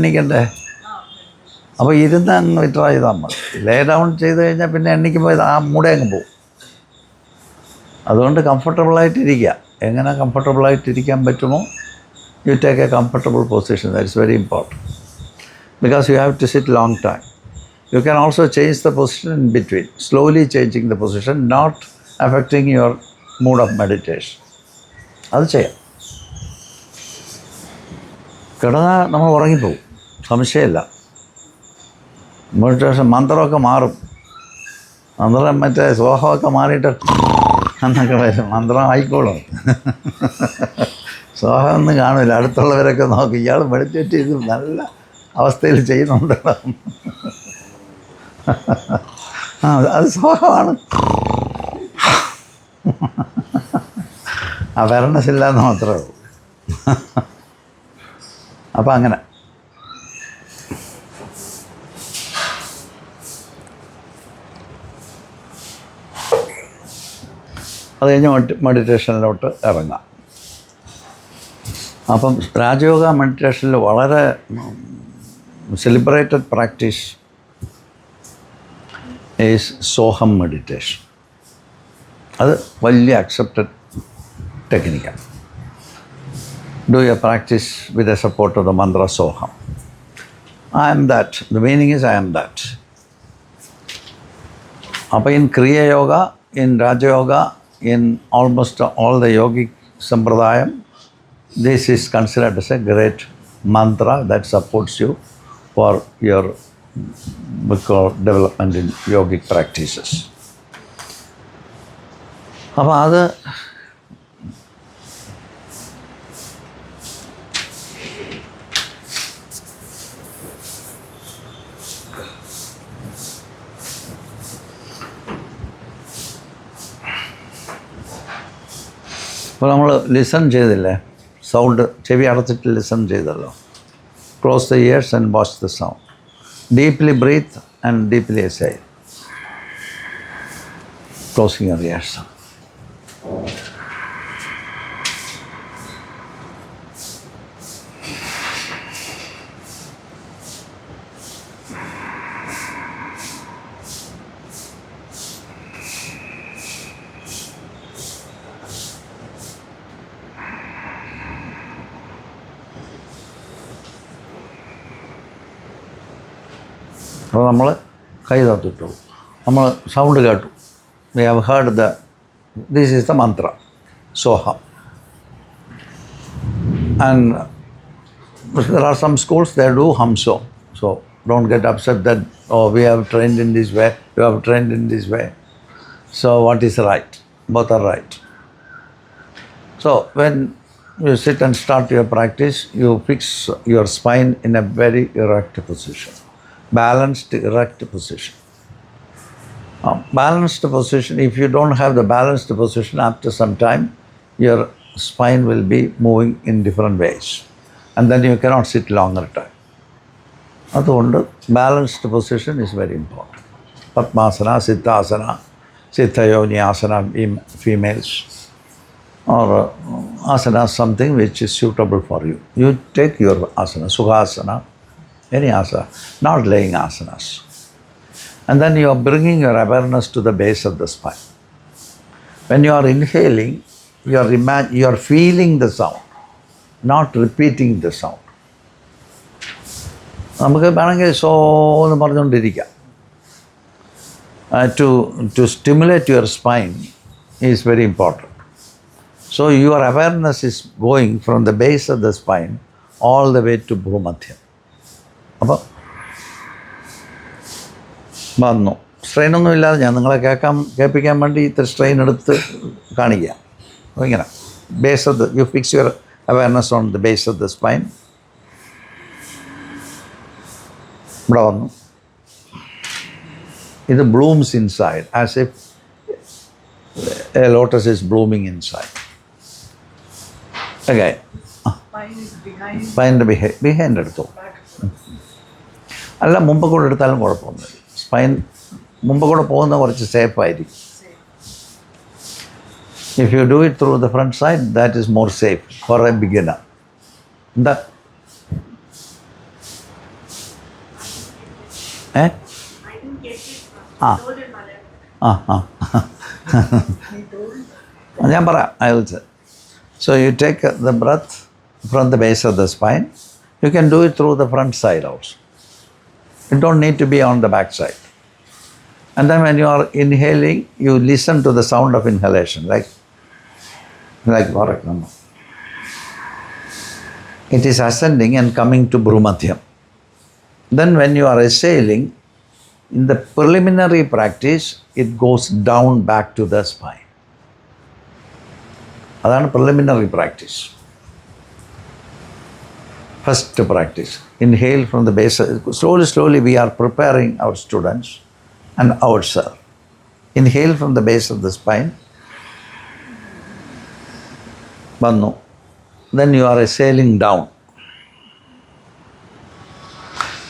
എണ്ണിക്കണ്ടേ? അപ്പോൾ ഇരുന്ന് അങ്ങ് വിത്ഡ്രോ ചെയ്താൽ മതി. ലേ ഡൗൺ ചെയ്ത് കഴിഞ്ഞാൽ പിന്നെ എണ്ണിക്കുമ്പോൾ ആ മൂടെ അങ്ങ് പോകും. അതുകൊണ്ട് കംഫർട്ടബിളായിട്ടിരിക്കുക. എങ്ങനെ കംഫർട്ടബിളായിട്ടിരിക്കാൻ പറ്റുമോ you take a comfortable position. That is very important because you have to sit long time. You can also change the position in between, slowly changing the position, not affecting your mood of meditation. അത് ചെയ്യാം. കിടന്നാൽ നമ്മൾ ഉറങ്ങിപ്പോവും, സംശയമില്ല. Meditation മന്ത്രമൊക്കെ മാറും. മന്ത്രം മറ്റേ സോഹമൊക്കെ മാറിയിട്ട് എന്നൊക്കെ വരും. മന്ത്രം ആയിക്കോളും. സോഹമൊന്നും കാണില്ല. അടുത്തുള്ളവരൊക്കെ നോക്കി ഇയാൾ മെഡിറ്റേറ്റ് ചെയ്ത് നല്ല അവസ്ഥയിൽ ചെയ്യുന്നുണ്ടല്ലോ. അത് സോഹമാണ്. അവയർനെസ് ഇല്ലാന്ന് മാത്രമേ ഉള്ളൂ. അപ്പം അങ്ങനെ അത് കഴിഞ്ഞ് മെഡിറ്റേഷനിലോട്ട് ഇറങ്ങാം. അപ്പം രാജയോഗ മെഡിറ്റേഷനിൽ വളരെ celebrated practice is Soham meditation. അത് വലിയ അക്സെപ്റ്റഡ് ടെക്നിക്കാണ്. Do you practice with a support of the mantra Soham. I am that. The meaning is I am that. അപ്പോൾ in Kriya Yoga, in Rajayoga, in almost all the yogic sampradayam, this is considered as a great mantra that supports you for your development in yogic practices. അപ്പോൾ അത് അപ്പോൾ നമ്മൾ listen ചെയ്തില്ലേ, sound ചെവി അടച്ചിട്ട് listen ചെയ്തല്ലോ. Close the ears and watch the sound. Deeply breathe and deeply exhale. Closing your ears. അപ്പോൾ നമ്മൾ കൈ തത്തിട്ടു, നമ്മൾ സൗണ്ട് കേട്ടു. We have heard this is the mantra Soham. And there are some schools they do Hamso. So don't get upset that we have trained in this way, you have trained in this way. So what is right? Both are right. So when you sit and start your practice, you fix your spine in a very erect position. Balanced, erect position. Balanced position, if you don't have the balanced position, after some time, your spine will be moving in different ways. And then you cannot sit longer time. അതുകൊണ്ട് balanced position is very important. Padmasana, Siddhasana, Siddhayoni asana in females, or asana something which is suitable for you. You take your asana, Sukhasana, any asana, not laying asanas. And then you are bringing your awareness to the base of the spine. When you are inhaling, you are feeling the sound, not repeating the sound. നമുക്ക് വേണമെങ്കിൽ so എന്ന് പറഞ്ഞുകൊണ്ടിരിക്കാം. To stimulate your spine is very important. So your awareness is going from the base of the spine all the way to Bhumadhyam. അപ്പോൾ വന്നു. സ്ട്രെയിനൊന്നും ഇല്ലാതെ ഞാൻ നിങ്ങളെ കേൾപ്പിക്കാൻ വേണ്ടി ഇത്ര സ്ട്രെയിൻ എടുത്ത് കാണിക്കുക. അപ്പോൾ ഇങ്ങനെ base of the, you fix your awareness on the base of the spine. ഇവിടെ വന്നു. ഇത് blooms inside as if a lotus is blooming inside. Okay, സ്പൈൻ്റെ ബിഹൈൻഡ് എടുത്തു. അല്ല, മുമ്പ് കൂടെ എടുത്താലും കുഴപ്പമൊന്നുമില്ല. സ്പൈൻ മുമ്പ് കൂടെ പോകുന്ന കുറച്ച് സേഫായിരിക്കും. If you do it through the front side, that is more safe for a beginner. Eh? I didn't get it. Ah. Told in Malayalam. ഞാൻ പറയാം, I will say. So you take the breath from the base of the spine. You can do it through the front side also. You don't need to be on the back side. And then when you are inhaling, you listen to the sound of inhalation, like for example. It is ascending and coming to Bhumadhyam. Then when you are exhaling, in the preliminary practice, it goes down back to the spine. That's preliminary practice. First practice. Inhale from the base. Slowly we are preparing our students and ourselves. Inhale from the base of the spine. Bannu. Then you are exhaling down.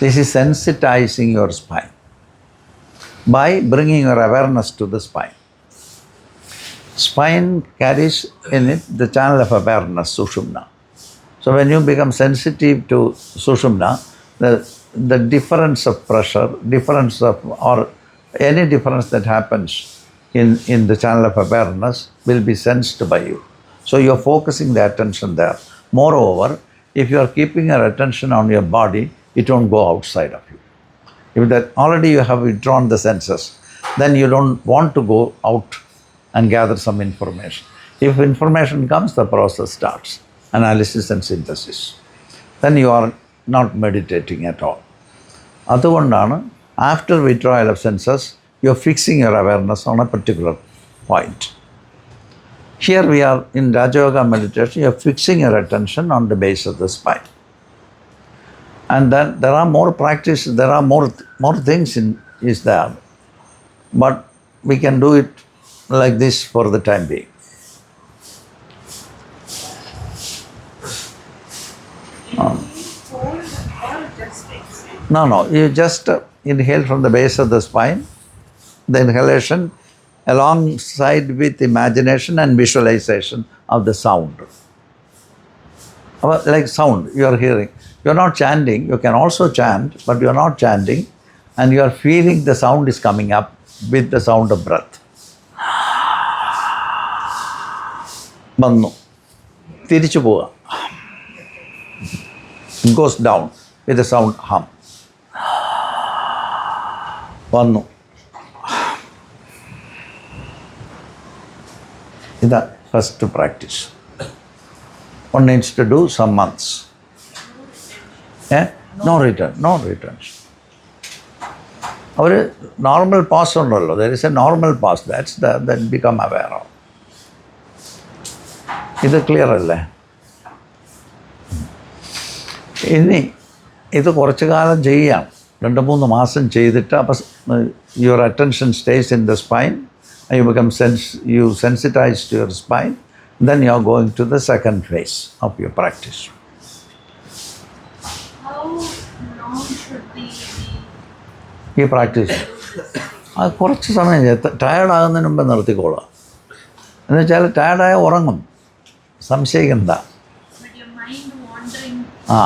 This is sensitizing your spine by bringing your awareness to the spine. Spine carries in it the channel of awareness, sushumna. So when you become sensitive to sushumna, the difference of pressure, or any difference that happens in the channel of awareness will be sensed by you. So you're focusing the attention there. Moreover, if you are keeping your attention on your body, it won't go outside of you. If that already you have withdrawn the senses, then you don't want to go out and gather some information. If information comes, the process starts, analysis and synthesis. Then you are not meditating at all. അതുകൊണ്ടാണ് after withdrawal of senses, you are fixing your awareness on a particular point. Here we are in Raja Yoga meditation, you are fixing your attention on the base of the spine. And then there are more practice, there are more things is there. But we can do it like this for the time being. No, you just inhale from the base of the spine, the inhalation alongside with imagination and visualization of the sound. Like sound you are hearing. You are not chanting, you can also chant, but you are not chanting, and you are feeling the sound is coming up with the sound of breath. Bannu. Tirichu poga. It goes down with the sound hum. Bannu. This is the first practice. One needs to do some months. No returns. Our normal pause unnallo. There is a normal pause. That's that become aware of. Is it clear alle? ഇനി ഇത് കുറച്ചു കാലം ചെയ്യാം, 2-3 മാസം ചെയ്തിട്ട് അപ്പോൾ your attention stays in the spine, and you sensitize to your spine, then you are going to the second phase of your practice. How long should we ഈ practice അത് കുറച്ച് സമയം ടയർഡാകുന്നതിന് മുമ്പ് നിർത്തിക്കോളുക. എന്നുവെച്ചാൽ ടയർഡായ ഉറങ്ങും, സംശയിക്കണ്ട.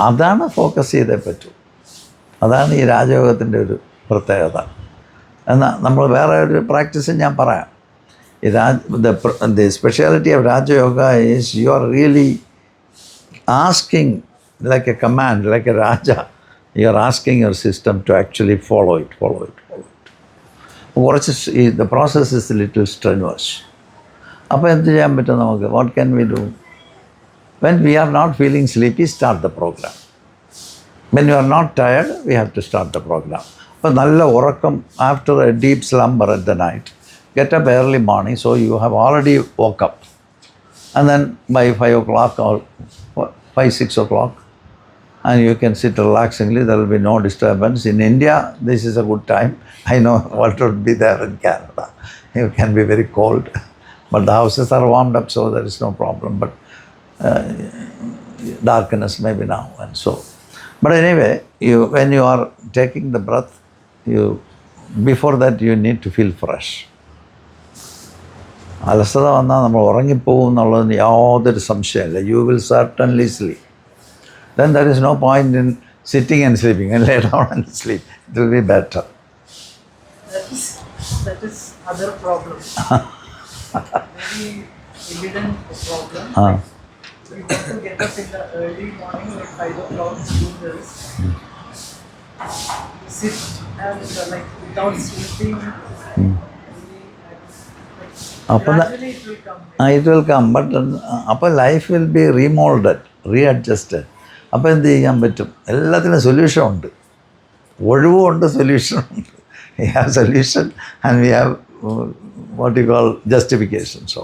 അതാണ് ഫോക്കസ് ചെയ്തേ പറ്റൂ. അതാണ് ഈ രാജയോഗത്തിൻ്റെ ഒരു പ്രത്യേകത. എന്നാൽ നമ്മൾ വേറെ ഒരു പ്രാക്ടീസ് ഞാൻ പറയാം. The speciality of Raja Yoga is you are really asking like a command, like a Raja. You are asking your system to actually follow it. The process is a little strenuous. അപ്പോൾ എന്ത് ചെയ്യാൻ പറ്റും നമുക്ക്? What can we do? When we are not feeling sleepy, start the program. When you are not tired, we have to start the program. അപ്പോൾ നല്ല ഉറക്കം, after a deep slumber at the night, get up early morning, so you have already woke up. And then by 5 o'clock or 5-6 o'clock, and you can sit relaxingly, there will be no disturbance. In India, this is a good time. I know what would be there in Canada. It can be very cold, but the houses are warmed up, so there is no problem. But darkness maybe now and so. But anyway, when you are taking the breath, before that you need to feel fresh. അലസത വന്നാൽ നമ്മൾ ഉറങ്ങിപ്പോകും എന്നുള്ളതിന് യാതൊരു സംശയമില്ല. You will certainly sleep. Then there is no point in sitting and sleeping, and lay down and sleep. It will be better. That is other problem. Very evident problem. Ah. We want to get up in the early morning, like 5 o'clock, do this. Sit and without sleeping. Gradually it will come. It will come, but അപ്പോൾ life will be remolded, readjusted. അപ്പോൾ എന്ത് ചെയ്യാൻ പറ്റും? എല്ലാത്തിനും solution ഉണ്ട്. ഒഴിവുമുണ്ട്, സൊല്യൂഷനുണ്ട്. We have solution and we have what you call justification. So,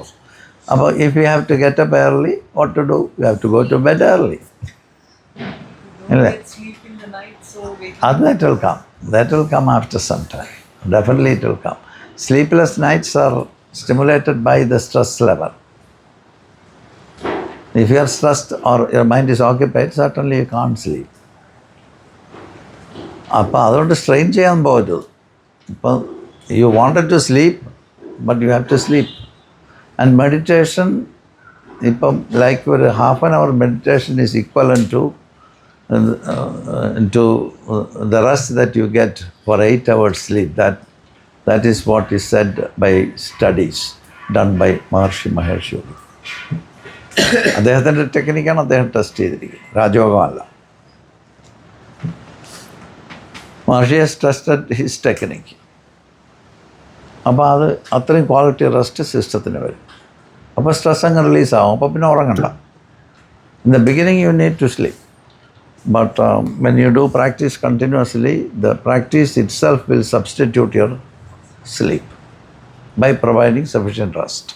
if you have to get up early, what to do? You have to go to bed early. Don't get sleep in the night, so wake up. That will come. That will come after some time. Definitely it will come. Sleepless nights are stimulated by the stress level. If you are stressed or your mind is occupied, certainly you can't sleep. അപ്പോൾ അതുകൊണ്ട് strain ചെയ്യാൻ പോകരുത്. ഇപ്പോൾ you wanted to sleep, but you have to sleep. And meditation, ഇപ്പം like ഒരു half an hour meditation is equivalent to the rest that you get for 8 hours sleep. That is what is said by studies done by Maharshi Mahesh. അദ്ദേഹത്തിൻ്റെ ടെക്നിക്കാണ് അദ്ദേഹം test ചെയ്തിരിക്കുന്നത്, രാജയോഗമല്ല. Maharshi has tested his technique. അപ്പോൾ അത് അത്രയും quality rest സിസ്റ്റത്തിന് വരും. അപ്പോൾ stress അങ്ങ് റിലീസാകും. അപ്പോൾ പിന്നെ ഉറങ്ങണ്ട. In the beginning you need to sleep. But when you do practice continuously, the practice itself will substitute your sleep by providing sufficient rest.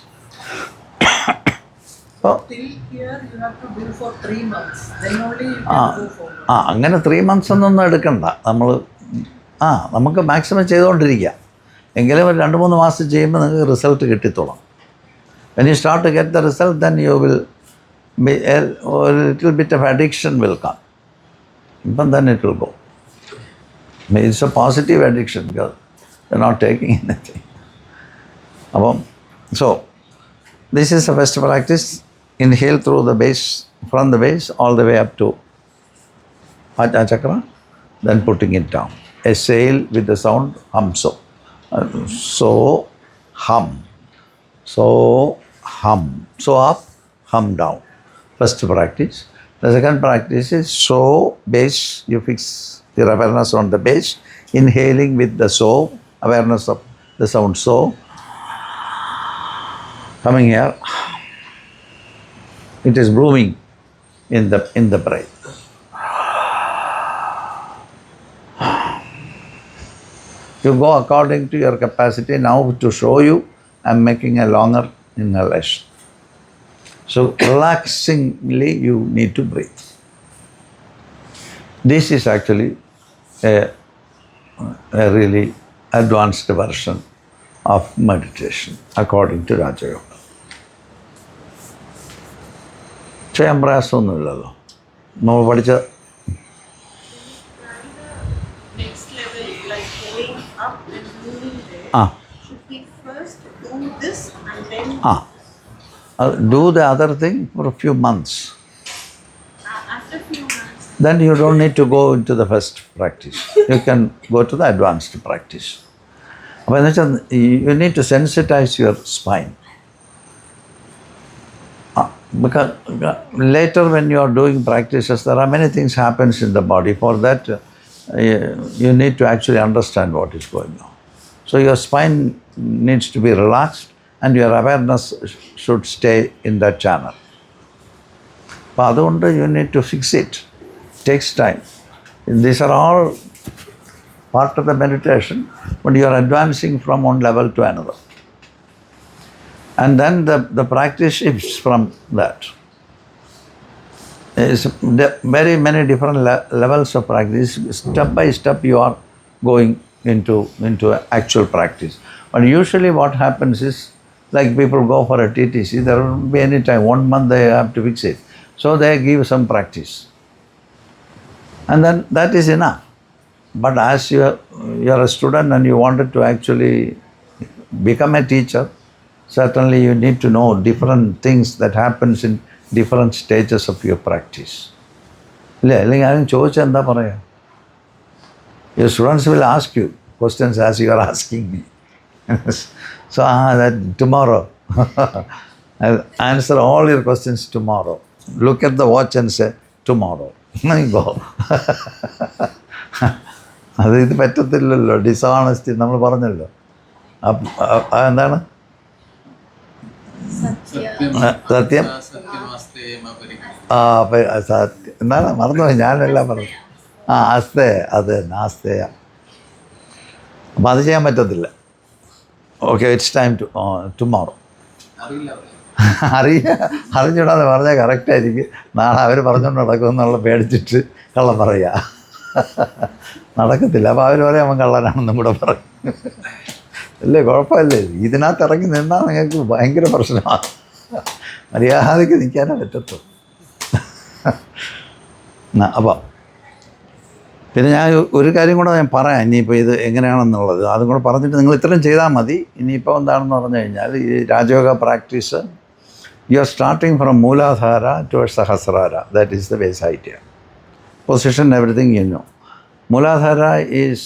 Till here you have to do for 3 months. Then only you can go forward. അങ്ങനെ 3 months ഒന്നും എടുക്കണ്ട. നമുക്ക് maximum ചെയ്തുകൊണ്ടിരിക്കുക. എങ്കിലും ഒരു 2-3 മാസം ചെയ്യുമ്പോൾ നിങ്ങൾക്ക് result കിട്ടിത്തോളാം. When you start to get the result, then you will be a little bit of addiction will come. But then it will go. It's a positive addiction because you're not taking anything. So, this is the first practice. Inhale through the base, from the base all the way up to Ajna Chakra, then putting it down. Exhale with the sound hum so. So, hum. So, hum. So up, hum down. First practice. The second practice is so, base, you fix your awareness on the base, inhaling with the so, awareness of the sound so. Coming here, it is blooming in the breath. You go according to your capacity. Now to show you, I'm making a longer inhalation. So relaxingly you need to breathe. This is actually a really advanced version of meditation according to Raja Yoga. ചെയ്യാൻ പ്രയാസമൊന്നുമില്ലല്ലോ നമ്മൾ പഠിച്ച. Next level, like going up and moving there. Should we first do this and then Do the other thing for a few months. after few months? Then you don't need to go into the first practice. You can go to the advanced practice. You need to sensitize your spine. Because later when you are doing practices, there are many things happens in the body. For that, you need to actually understand what is going on. So your spine needs to be relaxed and your awareness should stay in that channel. But you need to fix it. It takes time. These are all part of the meditation, but you are advancing from one level to another. And then the practice shifts from that. It's very many different levels of practice. Step by step you are going into actual practice. But usually what happens is, like people go for a TTC, there won't be any time. 1 month they have to fix it. So they give some practice. And then that is enough. But as you are a student and you wanted to actually become a teacher, certainly you need to know different things that happens in different stages of your practice. ഇല്ല, അല്ലെങ്കിൽ ആരും ചോദിച്ചാൽ എന്താ പറയുക? Your students will ask you questions as you are asking me. So that tomorrow I'll answer all your questions tomorrow. Look at the watch and say tomorrow. Go. ഇത് പറ്റത്തില്ലല്ലോ, dishonesty നമ്മൾ പറഞ്ഞല്ലോ. എന്താണ് സത്യം? സത്യം എന്താണ് മറന്നുപോയി, ഞാനെല്ലാം പറഞ്ഞു. അസ്തേ, അത് നാസ്തേയ. അപ്പം അത് ചെയ്യാൻ പറ്റത്തില്ല. Okay, it's time tomorrow. അറിഞ്ഞൂടാതെ പറഞ്ഞാൽ കറക്റ്റായിരിക്കും. നാളെ അവർ പറഞ്ഞുകൊണ്ട് നടക്കുമെന്നുള്ള പേടിച്ചിട്ട് കള്ളം പറയുക നടക്കത്തില്ല. അപ്പോൾ അവർ പറയും അവൻ കള്ളനാണെന്നും കൂടെ പറയും. അല്ലേ, കുഴപ്പമില്ലേ? ഇതിനകത്ത് ഇറങ്ങി നിന്നാൽ നിങ്ങൾക്ക് ഭയങ്കര പ്രശ്നമാണ്. മര്യാദയ്ക്ക് നിൽക്കാനേ പറ്റത്തുള്ളൂ. അപ്പം പിന്നെ ഞാൻ ഒരു കാര്യം കൂടെ ഞാൻ പറയാം, ഇനിയിപ്പോൾ ഇത് എങ്ങനെയാണെന്നുള്ളത് അതും കൂടെ പറഞ്ഞിട്ട് നിങ്ങൾ ഇത്രയും ചെയ്താൽ മതി. ഇനിയിപ്പോൾ എന്താണെന്ന് പറഞ്ഞു കഴിഞ്ഞാൽ, ഈ Rajayoga practice you are starting from Mooladhara towards Sahasrara. That is the base idea. Position everything you know. Mooladhara is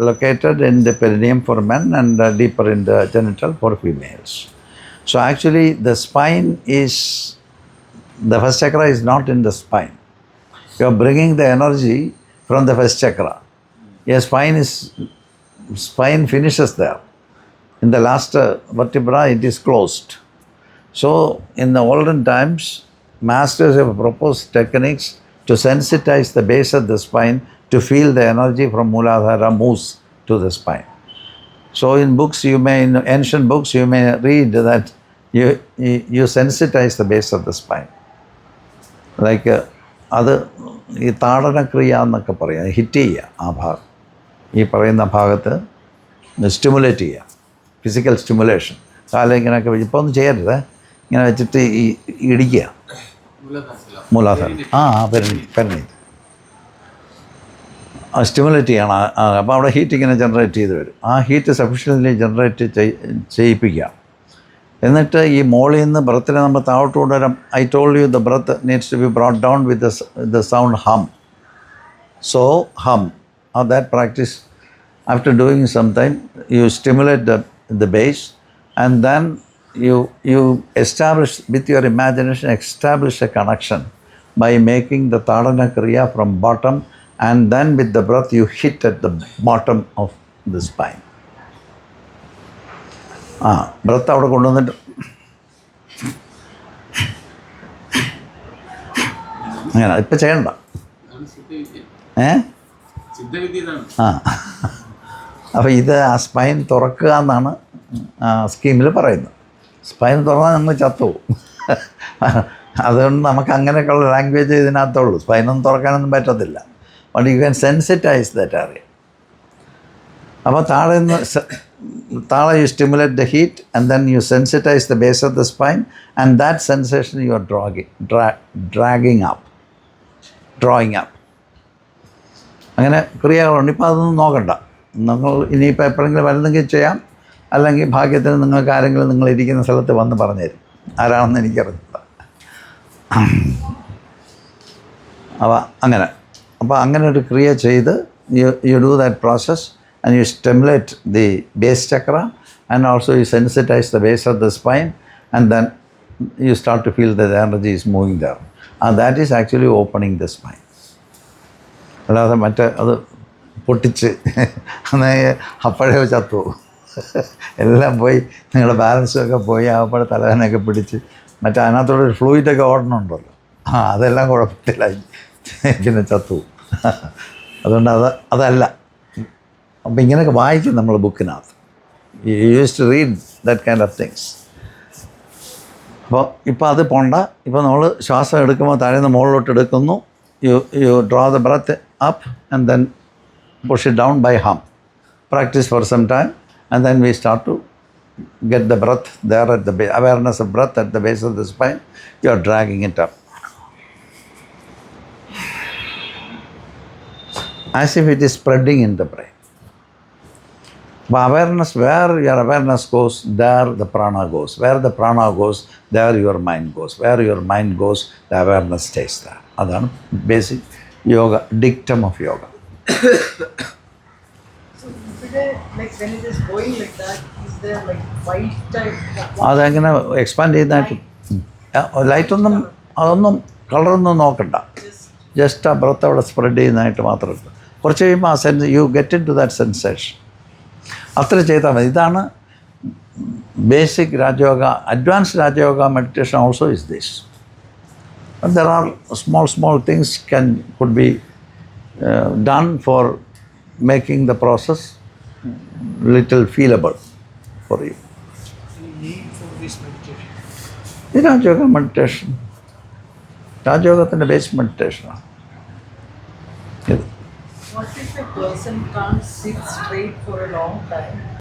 located in the perineum for men and deeper in the genital for females. So actually the spine is, the first chakra is not in the spine. You are bringing the energy from the first chakra. Your spine finishes there. In the last vertebra it is closed. So in the olden times, masters have proposed techniques to sensitize the base of the spine to feel the energy from Mooladhara moves to the spine. So in books you may, in ancient books you may read that you sensitize the base of the spine. Like അത് ഈ താടനക്രിയ എന്നൊക്കെ പറയാം, hit ചെയ്യുക ആ ഭാഗം, ഈ പറയുന്ന ഭാഗത്ത് സ്റ്റിമുലേറ്റ് ചെയ്യുക, ഫിസിക്കൽ സ്റ്റിമുലേഷൻ. കാലം ഇങ്ങനെയൊക്കെ ഇപ്പോൾ ഒന്നും ചെയ്യരുത്, ഇങ്ങനെ വെച്ചിട്ട് ഈ ഇടിക്കുക. മൂലാധാര പെരണി സ്റ്റിമുലേറ്റ് ചെയ്യണം. അപ്പോൾ അവിടെ ഹീറ്റ് ഇങ്ങനെ ജനറേറ്റ് ചെയ്ത് വരും. ആ ഹീറ്റ് സഫീഷ്യൻ്റ്ലി ജനറേറ്റ് ചെയ്യിപ്പിക്കുക. എന്നിട്ട് ഈ മോളിൽ നിന്ന് ബ്രത്തിനെ നമ്മൾ താഴോട്ട് കൊണ്ടുവരാം. I told you the breath needs to be brought down with the sound hum. So hum, that practice after doing some time you stimulate the base and then you establish with your imagination, establish a connection by making the tadana kriya from bottom, and then with the breath you hit at the bottom of the spine. Breath avada konduvanittu angana ipo cheyanda അപ്പോൾ ഇത് ആ spine തുറക്കുക എന്നാണ് സ്കീമിൽ പറയുന്നത്. Spine തുറന്നാൽ നമ്മൾ ചത്തുപോകും. അതുകൊണ്ട് നമുക്ക് അങ്ങനെയൊക്കെയുള്ള ലാംഗ്വേജ് ഇതിനകത്തുള്ളൂ. സ്പൈനൊന്നും തുറക്കാനൊന്നും പറ്റത്തില്ല. But you can sensitize that area. അപ്പോൾ താഴെ you stimulate the heat and then you sensitize the base of the spine and that sensation you are dragging up. അങ്ങനെ ക്രിയകളുണ്ട്. ഇപ്പോൾ അതൊന്നും നോക്കണ്ട. നിങ്ങൾ ഇനിയിപ്പോൾ എപ്പോഴെങ്കിലും വരുന്നെങ്കിൽ ചെയ്യാം, അല്ലെങ്കിൽ ഭാഗ്യത്തിന് നിങ്ങൾക്ക് ആരെങ്കിലും നിങ്ങൾ ഇരിക്കുന്ന സ്ഥലത്ത് വന്ന് പറഞ്ഞു തരും. ആരാണെന്ന് എനിക്കറിയില്ല. അപ്പോൾ അങ്ങനെ ഒരു ക്രിയ ചെയ്ത് you do that process and you stimulate the base chakra and also you sensitize the base of the spine and then you start to feel the energy is moving there. That is actually opening the spine. അല്ലാതെ മറ്റേ അത് പൊട്ടിച്ച് അപ്പോഴേ ചത്തുപോകും. എല്ലാം പോയി, നിങ്ങളുടെ ബാലൻസൊക്കെ പോയി, അപ്പോഴെ തലവേനയൊക്കെ പിടിച്ച് മറ്റേ അതിനകത്തോടൊരു ഫ്ലൂയിഡൊക്കെ ഓടണമുണ്ടല്ലോ, അതെല്ലാം കുഴപ്പത്തില്ല, പിന്നെ ചത്തുപോകും. അതുകൊണ്ട് അതല്ല. അപ്പം ഇങ്ങനെയൊക്കെ വായിക്കും നമ്മൾ ബുക്കിനകത്ത്. Use to read that kind of things. അപ്പോൾ ഇപ്പോൾ അത് പോണ്ട. ഇപ്പോൾ നമ്മൾ ശ്വാസം എടുക്കുമ്പോൾ താഴേന്ന് മുകളിലോട്ട് എടുക്കുന്നു. You draw the breath up and then push it down by hum. Practice for some time and then we start to get the breath there at the base, awareness of breath at the base of the spine. You are dragging it up as if it is spreading in the brain. But awareness, where your awareness goes, there the prana goes. Where the prana goes, there your mind goes. Where your mind goes, the awareness stays there. That's basic yoga, dictum of yoga. So today, like when it is going like that, is there like white type? അതെങ്ങനെ expand ചെയ്യുന്നതായിട്ട് ലൈറ്റൊന്നും അതൊന്നും കളറൊന്നും നോക്കണ്ട, just ആ breath അവിടെ spread ചെയ്യുന്നതായിട്ട് മാത്രം എടുക്കും. കുറച്ച് കഴിയുമ്പോൾ ആ you get into that sensation. അത്ര ചെയ്താൽ മതി. ഇതാണ് basic Rajayoga. Advance Rajayoga meditation also is this. There are small things could be done for making the process little feelable for you. Need for this meditation. ഇത് Raja Yoga meditation, രാജയോഗത്തിൻ്റെ base മെഡിറ്റേഷനാണ് ഇത്. What if a person can't sit straight for a long time?